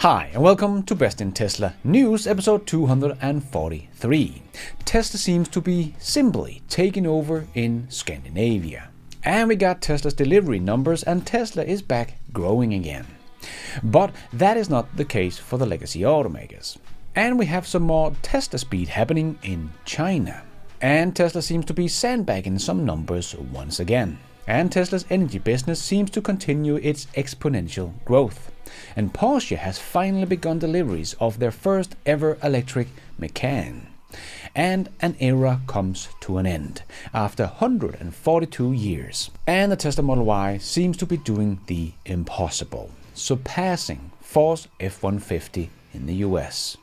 Hi and welcome to Best in Tesla News episode 243. Tesla seems to be simply taking over in Scandinavia. And we got Tesla's delivery numbers and Tesla is back growing again. But that is not the case for the legacy automakers. And we have some more Tesla speed happening in China. And Tesla seems to be sandbagging some numbers once again. And Tesla's energy business seems to continue its exponential growth. And Porsche has finally begun deliveries of their first ever electric Macan. And an era comes to an end after 142 years. And the Tesla Model Y seems to be doing the impossible, surpassing Ford's F-150 in the US.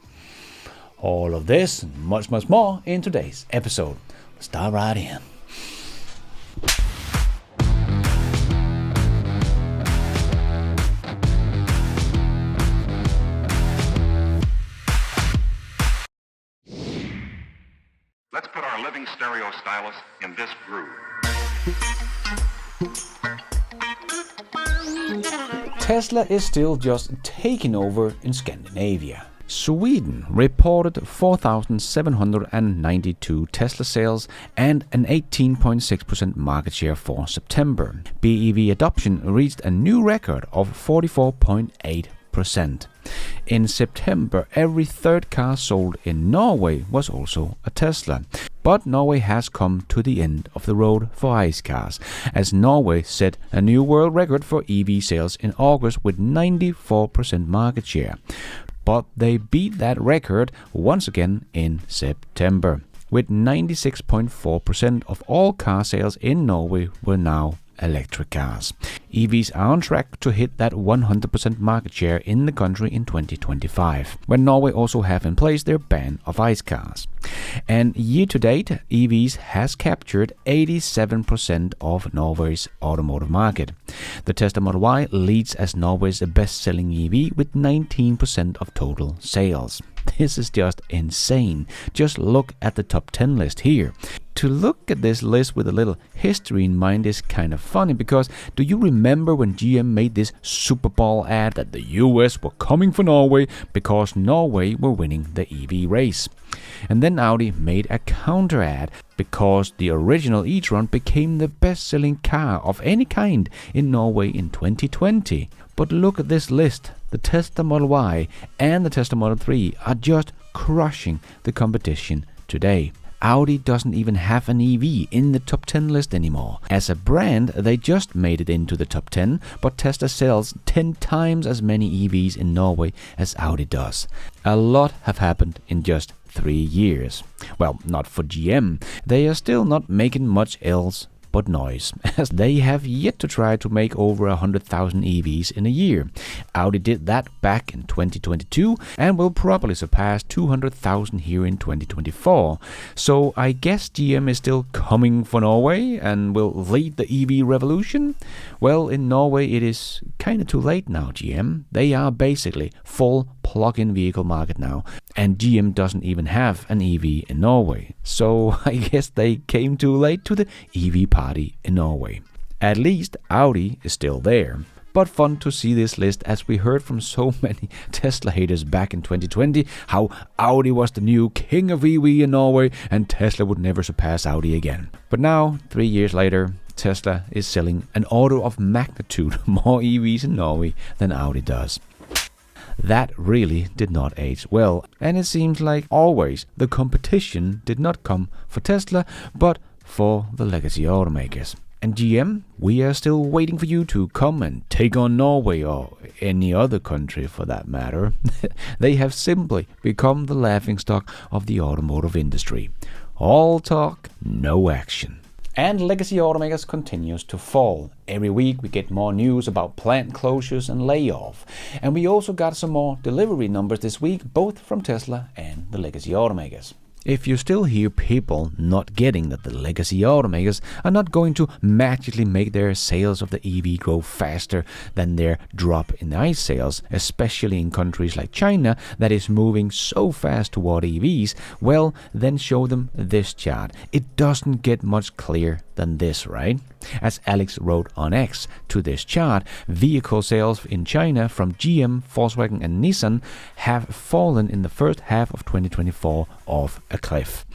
All of this and much more in today's episode. Let's dive right in. Let's put our living stereo stylus in this groove. Tesla is still just taking over in Scandinavia. Sweden reported 4,792 Tesla sales and an 18.6% market share for September. BEV adoption reached a new record of 44.8%. In September, every third car sold in Norway was also a Tesla. But Norway has come to the end of the road for ICE cars, as Norway set a new world record for EV sales in August with 94% market share. But they beat that record once again in September, with 96.4% of all car sales in Norway were now electric cars. EVs are on track to hit that 100% market share in the country in 2025, when Norway also have in place their ban of ICE cars. And year to date, EVs has captured 87% of Norway's automotive market. The Tesla Model Y leads as Norway's best-selling EV with 19% of total sales. This is just insane. Just look at the top 10 list here. To look at this list with a little history in mind is kind of funny, because do you remember when GM made this Super Bowl ad that the US were coming for Norway because Norway were winning the EV race? And then Audi made a counter ad because the original e-tron became the best-selling car of any kind in Norway in 2020. But look at this list. The Tesla Model Y and the Tesla Model 3 are just crushing the competition today. Audi doesn't even have an EV in the top 10 list anymore. As a brand, they just made it into the top 10, but Tesla sells 10 times as many EVs in Norway as Audi does. A lot have happened in just 3 years. Well, not for GM. They are still not making much else but noise, as they have yet to try to make over 100,000 EVs in a year. Audi did that back in 2022 and will probably surpass 200,000 here in 2024. So I guess GM is still coming for Norway and will lead the EV revolution? Well, in Norway it is kinda too late now, GM. They are basically full plug-in vehicle market now, and GM doesn't even have an EV in Norway. So I guess they came too late to the EV party in Norway. At least Audi is still there. But fun to see this list, as we heard from so many Tesla haters back in 2020 how Audi was the new king of EV in Norway and Tesla would never surpass Audi again. But now, 3 years later, Tesla is selling an order of magnitude more EVs in Norway than Audi does. That really did not age well, and it seems like always the competition did not come for Tesla, but for the legacy automakers. And GM, we are still waiting for you to come and take on Norway, or any other country for that matter. They have simply become the laughingstock of the automotive industry. All talk, no action. And legacy automakers continues to fall. Every week we get more news about plant closures and layoff. And we also got some more delivery numbers this week, both from Tesla and the legacy automakers. If you still hear people not getting that the legacy automakers are not going to magically make their sales of the EV grow faster than their drop in ICE sales, especially in countries like China that is moving so fast toward EVs, well, then show them this chart. It doesn't get much clearer than this, right? As Alex wrote on X to this chart, vehicle sales in China from GM, Volkswagen and Nissan have fallen in the first half of 2024 off a cliff.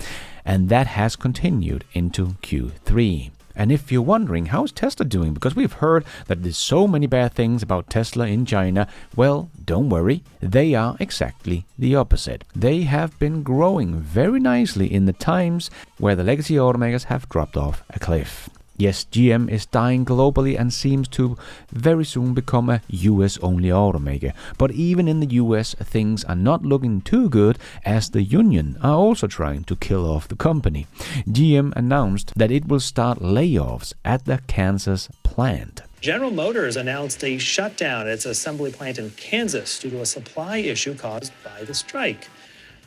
And that has continued into Q3. And if you're wondering, how's Tesla doing? Because we've heard that there's so many bad things about Tesla in China. Well, don't worry. They are exactly the opposite. They have been growing very nicely in the times where the legacy automakers have dropped off a cliff. Yes, GM is dying globally and seems to very soon become a US-only automaker. But even in the US, things are not looking too good, as the union are also trying to kill off the company. GM announced that it will start layoffs at the Kansas plant. General Motors announced a shutdown at its assembly plant in Kansas due to a supply issue caused by the strike.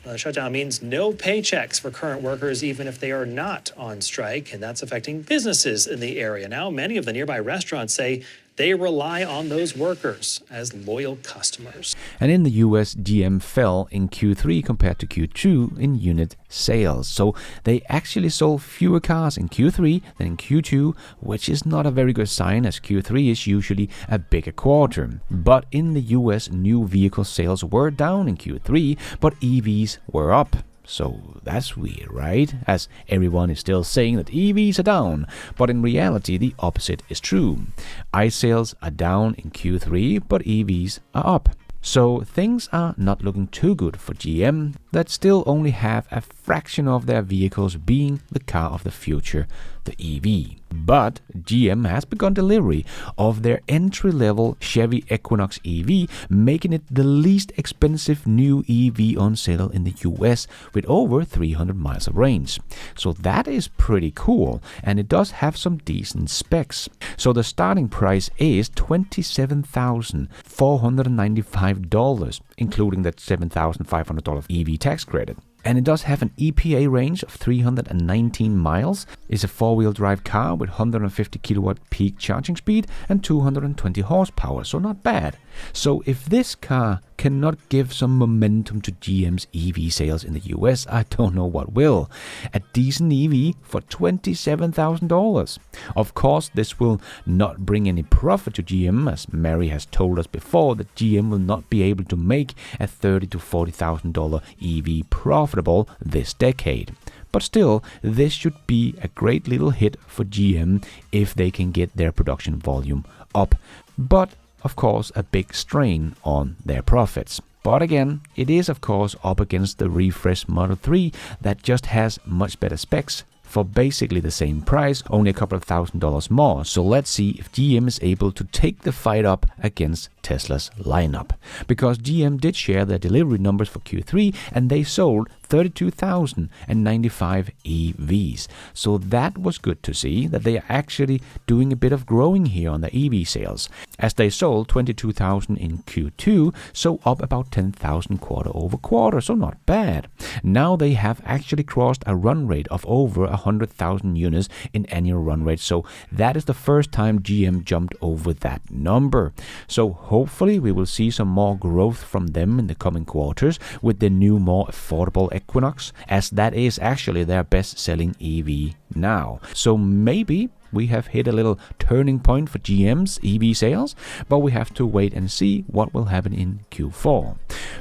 The shutdown means no paychecks for current workers, even if they are not on strike, and that's affecting businesses in the area. Now, many of the nearby restaurants say they rely on those workers as loyal customers. And in the US, GM fell in Q3 compared to Q2 in unit sales. So they actually sold fewer cars in Q3 than in Q2, which is not a very good sign, as Q3 is usually a bigger quarter. But in the US, new vehicle sales were down in Q3, but EVs were up. So that's weird, right? As everyone is still saying that EVs are down, but in reality the opposite is true. ICE sales are down in Q3, but EVs are up. So things are not looking too good for GM, that still only have a fraction of their vehicles being the car of the future, the EV. But GM has begun delivery of their entry-level Chevy Equinox EV, making it the least expensive new EV on sale in the US with over 300 miles of range. So that is pretty cool, and it does have some decent specs. So the starting price is $27,495, including that $7,500 EV tax credit. And it does have an EPA range of 319 miles. It's a four-wheel drive car with 150 kilowatt peak charging speed and 220 horsepower, so not bad. So if this car cannot give some momentum to GM's EV sales in the US, I don't know what will. A decent EV for $27,000. Of course, this will not bring any profit to GM, as Mary has told us before that GM will not be able to make a $30,000 to $40,000 EV profitable this decade. But still, this should be a great little hit for GM if they can get their production volume up. But of course, a big strain on their profits. But again, it is of course up against the refreshed Model 3 that just has much better specs for basically the same price, only a couple of $1,000s more. So let's see if GM is able to take the fight up against Tesla's lineup. Because GM did share their delivery numbers for Q3 and they sold 32,095 EVs. So that was good to see, that they are actually doing a bit of growing here on the EV sales, as they sold 22,000 in Q2, so up about 10,000 quarter over quarter, so not bad. Now they have actually crossed a run rate of over 100,000 units in annual run rate, so that is the first time GM jumped over that number. So hopefully we will see some more growth from them in the coming quarters with the new, more affordable Equinox, as that is actually their best-selling EV now. So maybe we have hit a little turning point for GM's EV sales, but we have to wait and see what will happen in Q4.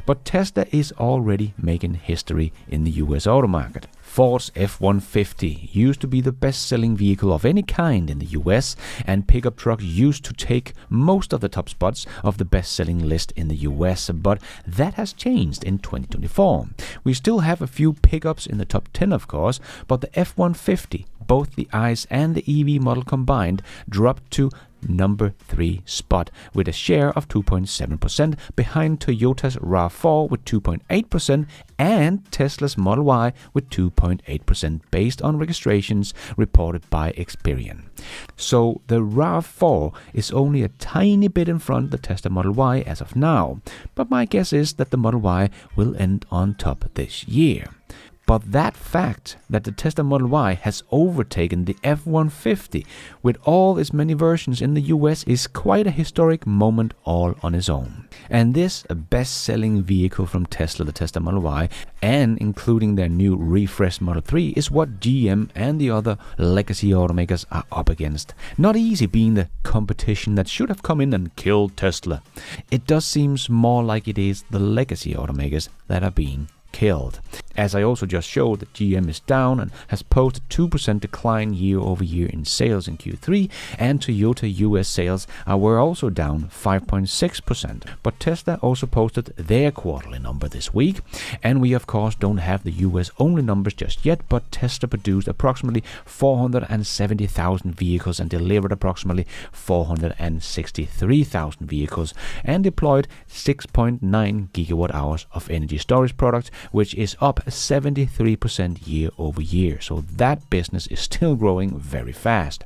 But Tesla is already making history in the US auto market. Ford's F-150 used to be the best-selling vehicle of any kind in the US, and pickup trucks used to take most of the top spots of the best-selling list in the US, but that has changed in 2024. We still have a few pickups in the top 10, of course, but the F-150, both the ICE and the EV model combined, dropped to number 3 spot with a share of 2.7% behind Toyota's RAV4 with 2.8% and Tesla's Model Y with 2.8% based on registrations reported by Experian. So the RAV4 is only a tiny bit in front of the Tesla Model Y as of now, but my guess is that the Model Y will end on top this year. But that fact that the Tesla Model Y has overtaken the F-150 with all its many versions in the US is quite a historic moment all on its own. And this best-selling vehicle from Tesla, the Tesla Model Y, and including their new refreshed Model 3 is what GM and the other legacy automakers are up against. Not easy being the competition that should have come in and killed Tesla. It does seem more like it is the legacy automakers that are being killed. As I also just showed, that GM is down and has posted 2% decline year over year in sales in Q3, and Toyota US sales were also down 5.6%. But Tesla also posted their quarterly number this week, and we of course don't have the US only numbers just yet, but Tesla produced approximately 470,000 vehicles and delivered approximately 463,000 vehicles and deployed 6.9 gigawatt hours of energy storage products, which is up 73% year over year. So that business is still growing very fast.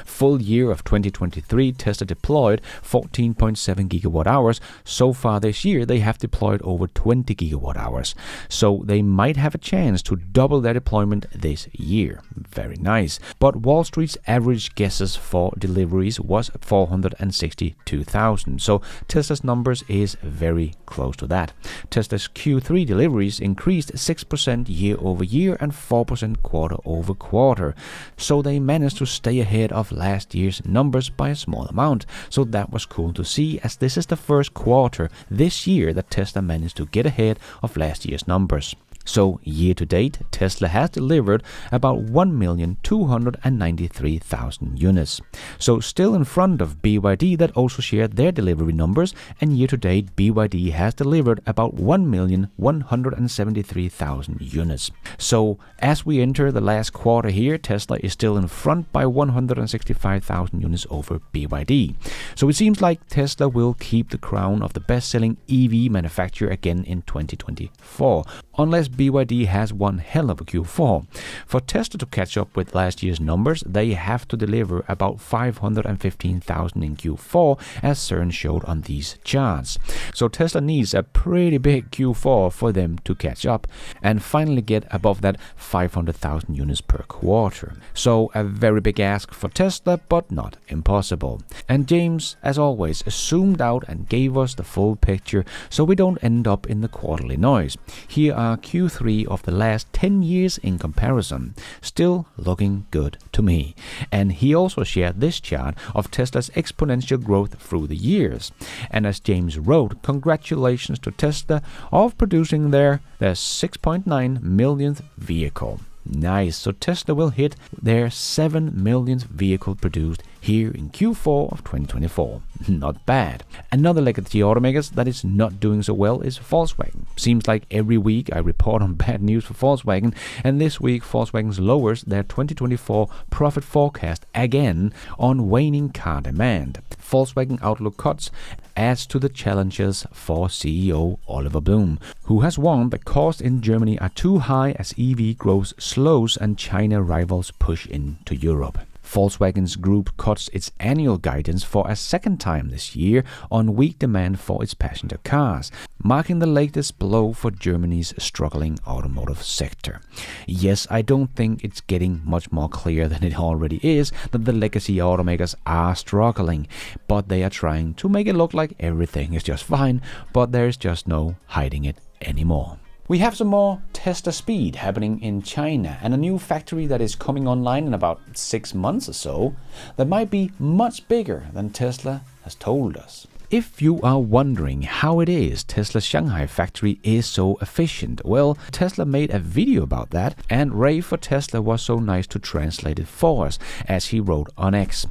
Full year of 2023, Tesla deployed 14.7 gigawatt hours. So far this year, they have deployed over 20 gigawatt hours. So they might have a chance to double their deployment this year. Very nice. But Wall Street's average guesses for deliveries was 462,000. So Tesla's numbers is very close to that. Tesla's Q3 deliveries increased 6% year over year and 4% quarter over quarter. So they managed to stay ahead of last year's numbers by a small amount. So that was cool to see, as this is the first quarter this year that Tesla managed to get ahead of last year's numbers. So year to date, Tesla has delivered about 1,293,000 units. So still in front of BYD that also shared their delivery numbers, and year to date BYD has delivered about 1,173,000 units. So as we enter the last quarter here, Tesla is still in front by 165,000 units over BYD. So it seems like Tesla will keep the crown of the best-selling EV manufacturer again in 2024, unless BYD has one hell of a Q4. For Tesla to catch up with last year's numbers, they have to deliver about 515,000 in Q4, as CERN showed on these charts. So Tesla needs a pretty big Q4 for them to catch up and finally get above that 500,000 units per quarter. So a very big ask for Tesla, but not impossible. And James, as always, zoomed out and gave us the full picture so we don't end up in the quarterly noise. Here are Q3 of the last 10 years in comparison. Still looking good to me. And he also shared this chart of Tesla's exponential growth through the years. And as James wrote, congratulations to Tesla of producing their 6.9 millionth vehicle. Nice. So Tesla will hit their 7 millionth vehicle produced here in Q4 of 2024. Not bad. Another legacy automakers that is not doing so well is Volkswagen. Seems like every week I report on bad news for Volkswagen, and this week Volkswagen lowers their 2024 profit forecast again on waning car demand. Volkswagen outlook cuts adds to the challenges for CEO Oliver Blume, who has warned that costs in Germany are too high as EV growth slows and China rivals push into Europe. Volkswagen's group cuts its annual guidance for a second time this year on weak demand for its passenger cars, marking the latest blow for Germany's struggling automotive sector. Yes, I don't think it's getting much more clear than it already is that the legacy automakers are struggling, but they are trying to make it look like everything is just fine, but there's just no hiding it anymore. We have some more Tesla speed happening in China and a new factory that is coming online in about 6 months or so that might be much bigger than Tesla has told us. If you are wondering how it is Tesla's Shanghai factory is so efficient, well, Tesla made a video about that, and Ray for Tesla was so nice to translate it for us, as he wrote on X.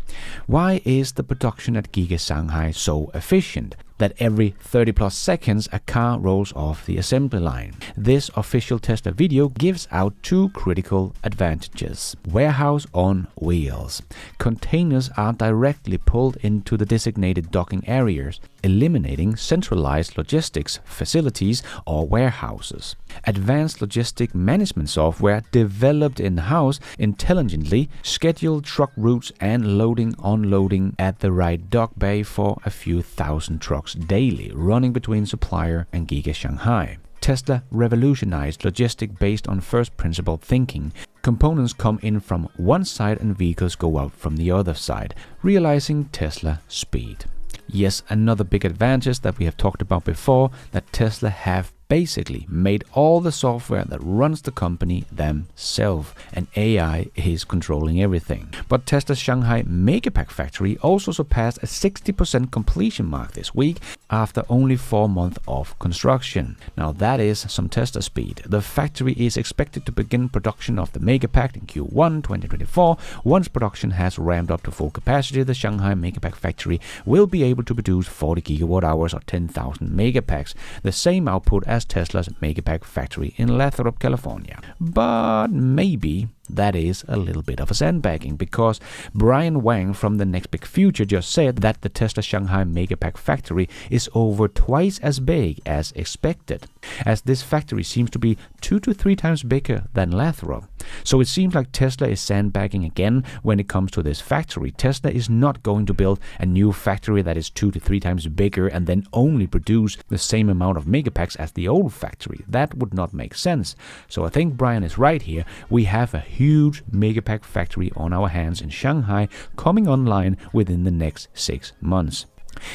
Why is the production at Giga Shanghai so efficient that every 30 plus seconds a car rolls off the assembly line? This official Tesla video gives out two critical advantages. Warehouse on wheels. Containers are directly pulled into the designated docking areas, eliminating centralized logistics facilities or warehouses. Advanced logistic management software developed in-house intelligently schedule truck routes and loading/unloading at the right dock bay for a few thousand trucks daily running between supplier and Giga Shanghai. Tesla revolutionized logistics based on first principle thinking. Components come in from one side and vehicles go out from the other side, realizing Tesla speed. Yes, another big advantage that we have talked about before, that Tesla have basically made all the software that runs the company themselves, and AI is controlling everything. But Tesla's Shanghai Megapack factory also surpassed a 60% completion mark this week after only 4 months of construction. Now that is some Tesla speed. The factory is expected to begin production of the Megapack in Q1 2024. Once production has ramped up to full capacity, the Shanghai Megapack factory will be able to produce 40 gigawatt hours or 10,000 megapacks, the same output as Tesla's Megapack factory in Lathrop, California. But maybe that is a little bit of a sandbagging, because Brian Wang from The Next Big Future just said that the Tesla Shanghai Megapack factory is over twice as big as expected, as this factory seems to be 2 to 3 times bigger than Lathrop. So it seems like Tesla is sandbagging again when it comes to this factory. Tesla is not going to build a new factory that is 2 to 3 times bigger and then only produce the same amount of megapacks as the old factory. That would not make sense. So I think Brian is right here. We have a huge Megapack factory on our hands in Shanghai coming online within the next 6 months.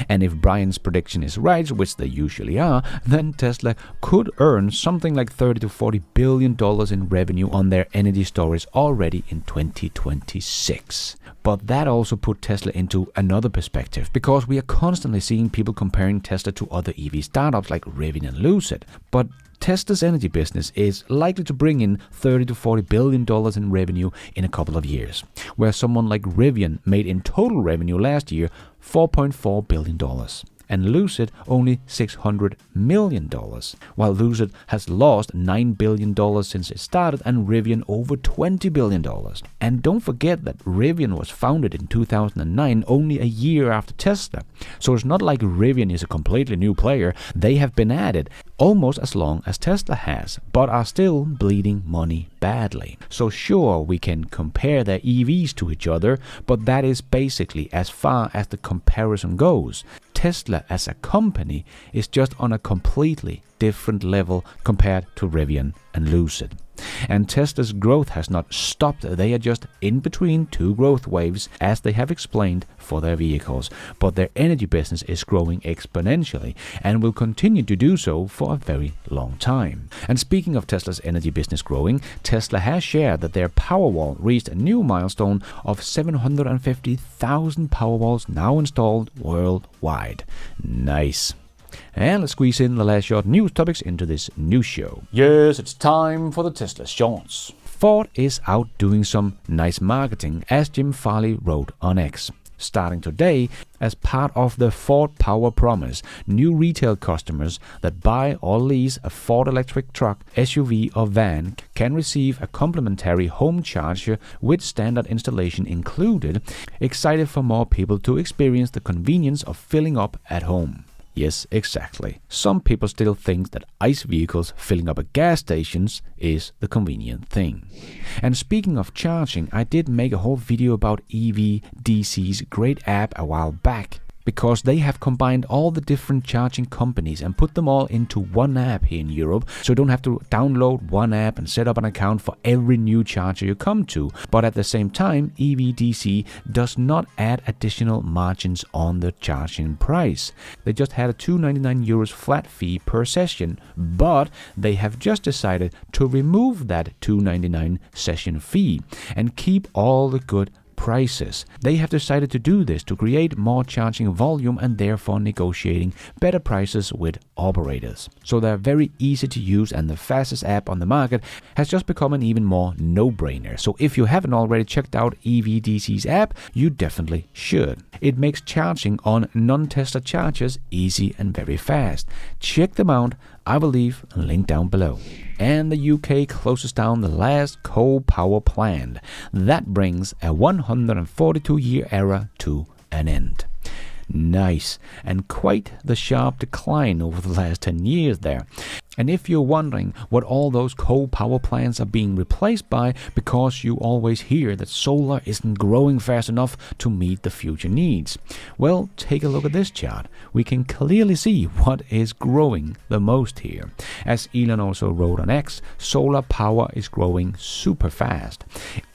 And if Brian's prediction is right, which they usually are, then Tesla could earn something like $30 to $40 billion in revenue on their energy storage already in 2026. But that also put Tesla into another perspective, because we are constantly seeing people comparing Tesla to other EV startups like Rivian and Lucid. But Tesla's energy business is likely to bring in $30 to $40 billion in revenue in a couple of years, where someone like Rivian made in total revenue last year $4.4 billion. And Lucid only $600 million, while Lucid has lost $9 billion since it started, and Rivian over $20 billion. And don't forget that Rivian was founded in 2009, only a year after Tesla. So it's not like Rivian is a completely new player. They have been at it almost as long as Tesla has, but are still bleeding money badly. So sure, we can compare their EVs to each other, but that is basically as far as the comparison goes. Tesla as a company is just on a completely different level compared to Rivian and Lucid. And Tesla's growth has not stopped. They are just in between 2 growth waves, as they have explained, for their vehicles. But their energy business is growing exponentially and will continue to do so for a very long time. And speaking of Tesla's energy business growing, Tesla has shared that their Powerwall reached a new milestone of 750,000 Powerwalls now installed worldwide. Nice. And let's squeeze in the last short news topics into this news show. Yes, it's time for the Tesla shorts. Ford is out doing some nice marketing, as Jim Farley wrote on X. Starting today, as part of the Ford Power Promise, new retail customers that buy or lease a Ford electric truck, SUV or van can receive a complimentary home charger with standard installation included. Excited for more people to experience the convenience of filling up at home. Yes, exactly. Some people still think that ICE vehicles filling up at gas stations is the convenient thing. And speaking of charging, I did make a whole video about EVDC's great app a while back, because they have combined all the different charging companies and put them all into one app here in Europe, so you don't have to download one app and set up an account for every new charger you come to. But at the same time, EVDC does not add additional margins on the charging price. They just had a €2.99 flat fee per session, but they have just decided to remove that €2.99 session fee and keep all the good prices. They have decided to do this to create more charging volume and therefore negotiating better prices with operators. So they're very easy to use, and the fastest app on the market has just become an even more no-brainer. So if you haven't already checked out EVDC's app, you definitely should. It makes charging on non-Tesla chargers easy and very fast. Check them out. I will leave a link down below. And the UK closes down the last coal power plant. That brings a 142-year era to an end. Nice, and quite the sharp decline over the last 10 years there. And if you're wondering what all those coal power plants are being replaced by because you always hear that solar isn't growing fast enough to meet the future needs, well, take a look at this chart. We can clearly see what is growing the most here. As Elon also wrote on X, solar power is growing super fast.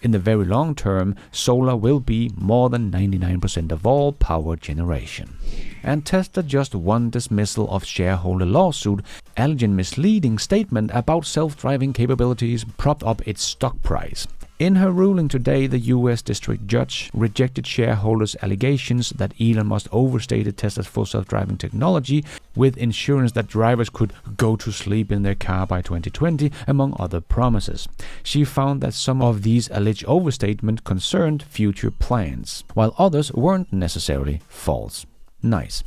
In the very long term, solar will be more than 99% of all power generation. And Tesla just won dismissal of shareholder lawsuit, alleging misleading statement about self-driving capabilities propped up its stock price. In her ruling today, the U.S. District Judge rejected shareholders' allegations that Elon Musk overstated Tesla's full self-driving technology with assurance that drivers could go to sleep in their car by 2020, among other promises. She found that some of these alleged overstatements concerned future plans, while others weren't necessarily false. Nice.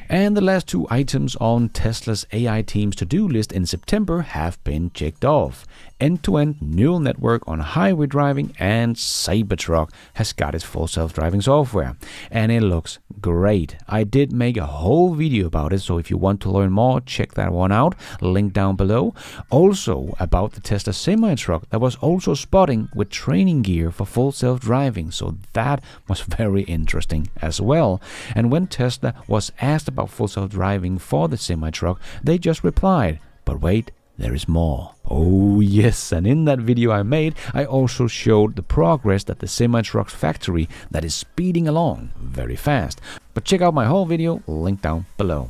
And the last two items on Tesla's AI team's to-do list in September have been checked off. End-to-end neural network on highway driving, and Cybertruck has got its full self-driving software. And it looks great. I did make a whole video about it, so if you want to learn more, check that one out. Link down below. Also about the Tesla semi-truck that was also spotting with training gear for full self-driving, so that was very interesting as well. And when Tesla was asked about full self-driving for the semi-truck, they just replied, "But wait, there is more." Oh yes, and in that video I made, I also showed the progress that the semi-truck's factory that is speeding along very fast. But check out my whole video, link down below.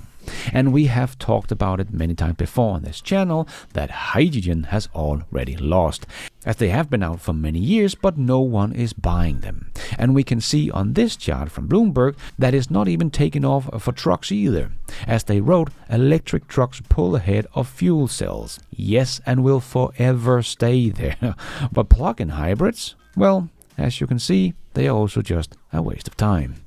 And we have talked about it many times before on this channel that hydrogen has already lost, as they have been out for many years, but no one is buying them. And we can see on this chart from Bloomberg that it's not even taking off for trucks either. As they wrote, electric trucks pull ahead of fuel cells. Yes, and will forever stay there. But plug-in hybrids? Well, as you can see, they are also just a waste of time.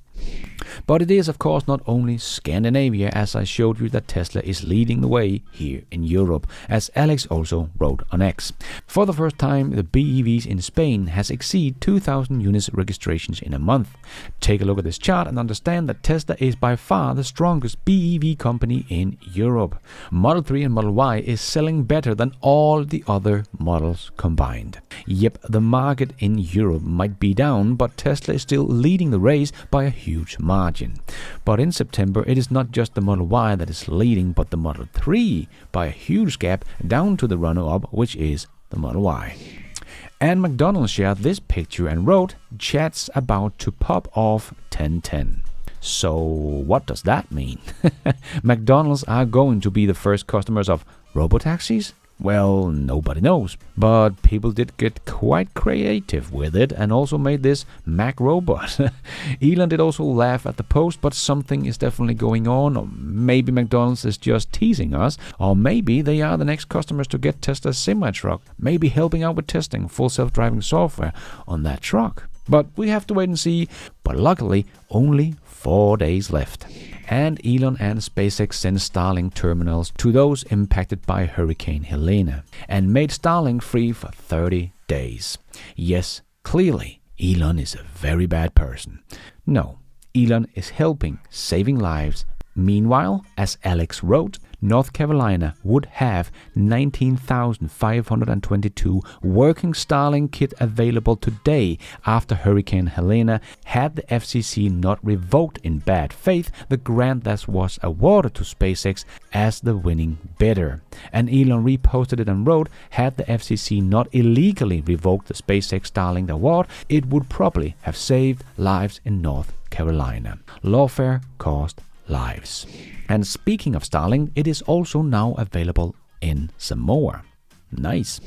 But it is of course not only Scandinavia, as I showed you, that Tesla is leading the way here in Europe, as Alex also wrote on X. For the first time, the BEVs in Spain has exceeded 2,000 units registrations in a month. Take a look at this chart and understand that Tesla is by far the strongest BEV company in Europe. Model 3 and Model Y is selling better than all the other models combined. Yep, the market in Europe might be down, but Tesla is still leading the race by a huge margin. But in September, it is not just the Model Y that is leading, but the Model 3 by a huge gap down to the runner-up, which is the Model Y. And McDonald's shared this picture and wrote, "Chat's about to pop off 10/10. So what does that mean? McDonald's are going to be the first customers of robotaxis? Well, nobody knows, but people did get quite creative with it and also made this Mac robot. Elon did also laugh at the post, but something is definitely going on, or maybe McDonald's is just teasing us, or maybe they are the next customers to get Tesla's semi-truck, maybe helping out with testing full self-driving software on that truck. But we have to wait and see, but luckily only 4 days left. And Elon and SpaceX sent Starlink terminals to those impacted by Hurricane Helene and made Starlink free for 30 days. Yes, clearly, Elon is a very bad person. No, Elon is helping, saving lives. Meanwhile, as Alex wrote, North Carolina would have 19,522 working Starlink kit available today after Hurricane Helene had the FCC not revoked in bad faith the grant that was awarded to SpaceX as the winning bidder. And Elon reposted it and wrote, had the FCC not illegally revoked the SpaceX Starlink award, it would probably have saved lives in North Carolina. Lawfare cost lives. And speaking of Starlink, it is also now available in Samoa. Nice.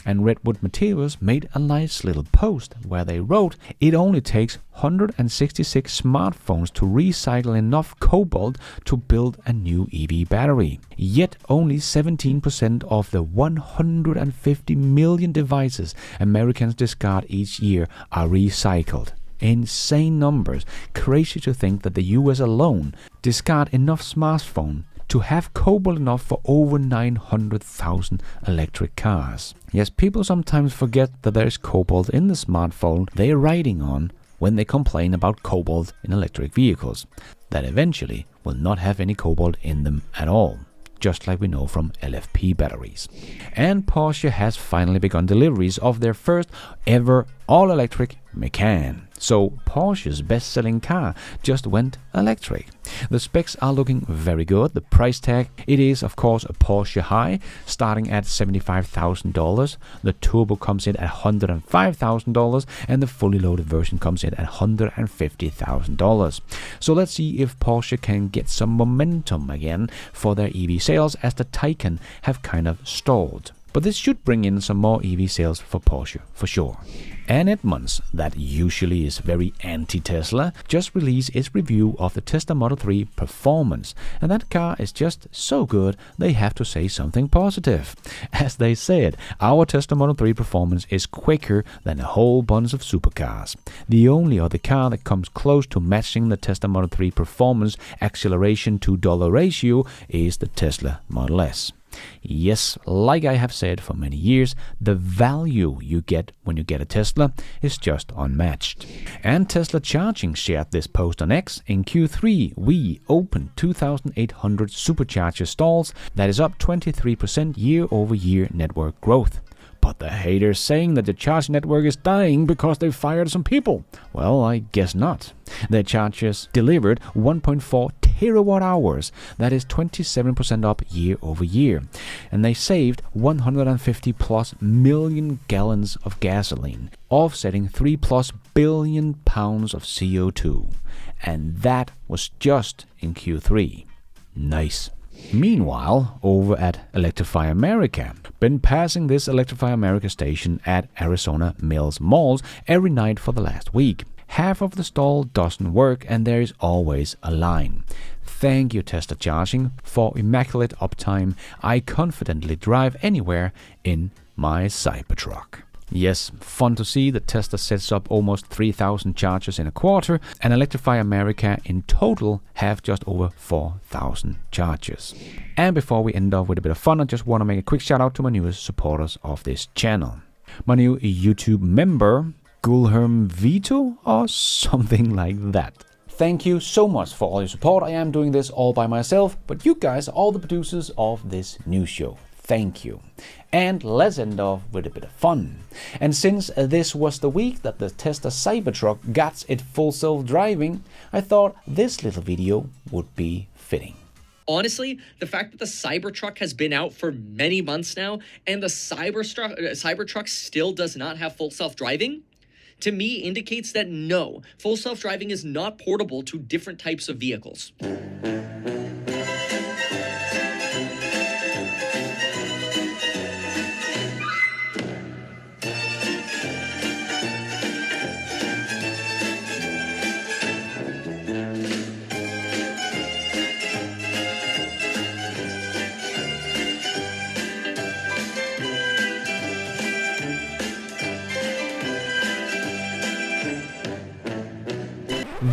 And Redwood Materials made a nice little post where they wrote, it only takes 166 smartphones to recycle enough cobalt to build a new EV battery. Yet only 17% of the 150 million devices Americans discard each year are recycled. Insane numbers. Crazy to think that the US alone discard enough smartphones to have cobalt enough for over 900,000 electric cars. Yes, people sometimes forget that there is cobalt in the smartphone they are riding on when they complain about cobalt in electric vehicles, that eventually will not have any cobalt in them at all. just like we know from LFP batteries. And Porsche has finally begun deliveries of their first ever all-electric Macan. So Porsche's best-selling car just went electric. The specs are looking very good. The price tag, it is of course a Porsche high, starting at $75,000. The turbo comes in at $105,000 and the fully loaded version comes in at $150,000. So let's see if Porsche can get some momentum again for their EV sales, as the Taycan have kind of stalled. But this should bring in some more EV sales for Porsche, for sure. And Edmunds, that usually is very anti-Tesla, just released its review of the Tesla Model 3 Performance. And that car is just so good, they have to say something positive. As they said, our Tesla Model 3 Performance is quicker than a whole bunch of supercars. The only other car that comes close to matching the Tesla Model 3 Performance acceleration to dollar ratio is the Tesla Model S. Yes, like I have said for many years, the value you get when you get a Tesla is just unmatched. And Tesla Charging shared this post on X. In Q3, we opened 2,800 supercharger stalls. That is up 23% year-over-year network growth. But the haters saying that the charge network is dying because they fired some people. Well, I guess not. Their chargers delivered 1.4 terawatt hours. That is 27% up year over year. And they saved 150 plus million gallons of gasoline, offsetting 3 plus billion pounds of CO2. And that was just in Q3. Nice. Meanwhile, over at Electrify America, been passing this Electrify America station at Arizona Mills malls every night for the last week. Half of the stall doesn't work and there is always a line. Thank you, Tesla Charging, for immaculate uptime. I confidently drive anywhere in my Cybertruck. Yes, fun to see that Tesla sets up almost 3,000 chargers in a quarter, and Electrify America in total have just over 4,000 chargers. And before we end off with a bit of fun, I just want to make a quick shout out to my newest supporters of this channel. My new YouTube member, Gulherm Vito, or something like that. Thank you so much for all your support. I am doing this all by myself, but you guys are all the producers of this new show. Thank you. And let's end off with a bit of fun. And since this was the week that the Tesla Cybertruck got its full self-driving, I thought this little video would be fitting. Honestly, the fact that the Cybertruck has been out for many months now and the Cybertruck still does not have full self-driving, to me indicates that no, full self-driving is not portable to different types of vehicles.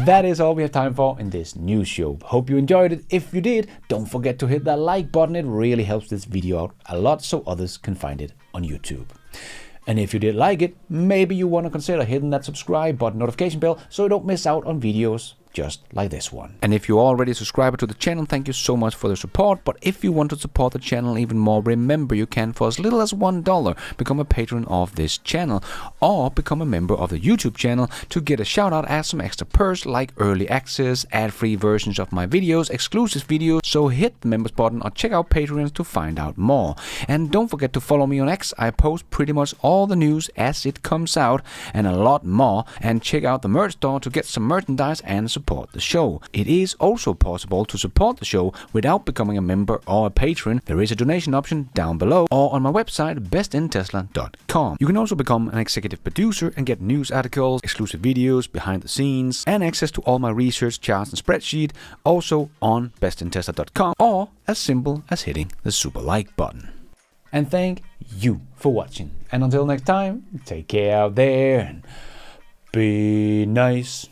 That is all we have time for in this news show. Hope you enjoyed it. If you did, don't forget to hit that like button. It really helps this video out a lot so others can find it on YouTube. And if you did like it, maybe you want to consider hitting that subscribe button, notification bell, so you don't miss out on videos just like this one. And if you're already a subscriber to the channel, thank you so much for the support. But if you want to support the channel even more, remember you can, for as little as $1, become a patron of this channel, or become a member of the YouTube channel to get a shout out as some extra perks like early access, ad-free versions of my videos, exclusive videos. So hit the members button or check out Patreon to find out more. And don't forget to follow me on X. I post pretty much all the news as it comes out and a lot more. And check out the merch store to get some merchandise and support the show. It is also possible to support the show without becoming a member or a patron. There is a donation option down below or on my website bestintesla.com. You can also become an executive producer and get news articles, exclusive videos, behind the scenes, and access to all my research charts and spreadsheet, also on bestintesla.com, or as simple as hitting the super like button. And thank you for watching. And until next time, take care out there and be nice.